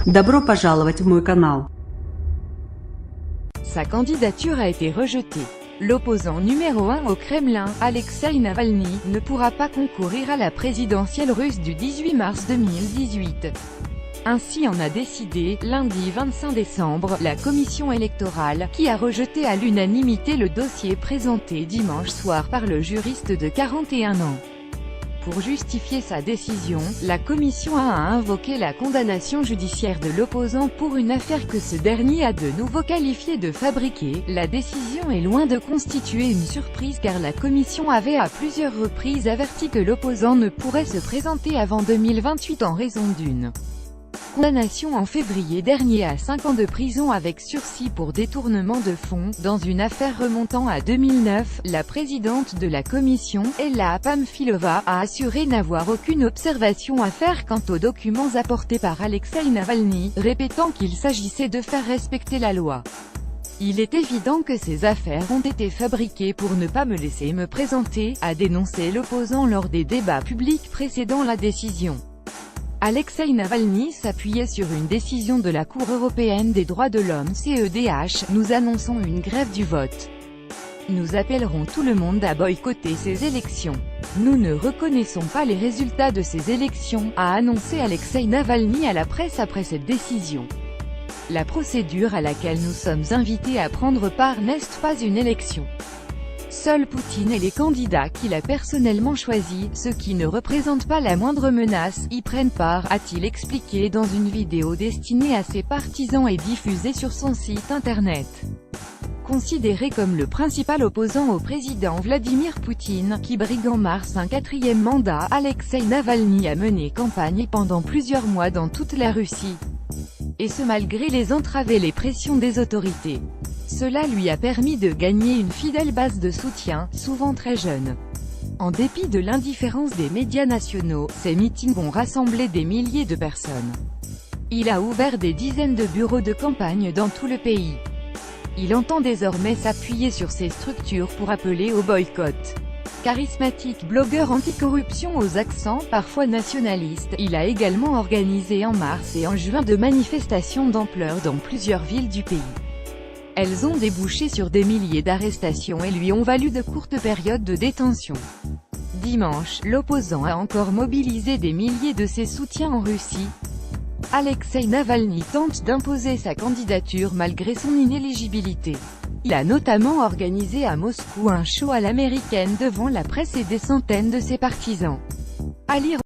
Добро пожаловать в мой канал. Sa candidature a été rejetée. L'opposant numéro 1 au Kremlin, Alexeï Navalny, ne pourra pas concourir à la présidentielle russe du 18 mars 2018. Ainsi en a décidé, lundi 25 décembre, la commission électorale, qui a rejeté à l'unanimité le dossier présenté dimanche soir par le juriste de 41 ans. Pour justifier sa décision, la commission a invoqué la condamnation judiciaire de l'opposant pour une affaire que ce dernier a de nouveau qualifiée de fabriquée. La décision est loin de constituer une surprise car la commission avait à plusieurs reprises averti que l'opposant ne pourrait se présenter avant 2028 en raison d'une condamnation en février dernier à 5 ans de prison avec sursis pour détournement de fonds, dans une affaire remontant à 2009, la présidente de la commission, Ella Pamfilova, a assuré n'avoir aucune observation à faire quant aux documents apportés par Alexeï Navalny, répétant qu'il s'agissait de faire respecter la loi. Il est évident que ces affaires ont été fabriquées pour ne pas me laisser me présenter, a dénoncé l'opposant lors des débats publics précédant la décision. Alexeï Navalny s'appuyait sur une décision de la Cour européenne des droits de l'homme CEDH, nous annonçons une grève du vote. Nous appellerons tout le monde à boycotter ces élections. Nous ne reconnaissons pas les résultats de ces élections, a annoncé Alexeï Navalny à la presse après cette décision. La procédure à laquelle nous sommes invités à prendre part n'est pas une élection. Seuls Poutine et les candidats qu'il a personnellement choisis, ceux qui ne représentent pas la moindre menace, y prennent part, a-t-il expliqué dans une vidéo destinée à ses partisans et diffusée sur son site internet. Considéré comme le principal opposant au président Vladimir Poutine, qui brigue en mars un 4e mandat, Alexeï Navalny a mené campagne pendant plusieurs mois dans toute la Russie. Et ce malgré les entraves et les pressions des autorités. Cela lui a permis de gagner une fidèle base de soutien, souvent très jeune. En dépit de l'indifférence des médias nationaux, ces meetings ont rassemblé des milliers de personnes. Il a ouvert des dizaines de bureaux de campagne dans tout le pays. Il entend désormais s'appuyer sur ces structures pour appeler au boycott. Charismatique blogueur anticorruption aux accents parfois nationalistes, il a également organisé en mars et en juin de manifestations d'ampleur dans plusieurs villes du pays. Elles ont débouché sur des milliers d'arrestations et lui ont valu de courtes périodes de détention. Dimanche, l'opposant a encore mobilisé des milliers de ses soutiens en Russie. Alexeï Navalny tente d'imposer sa candidature malgré son inéligibilité. Il a notamment organisé à Moscou un show à l'américaine devant la presse et des centaines de ses partisans. À lire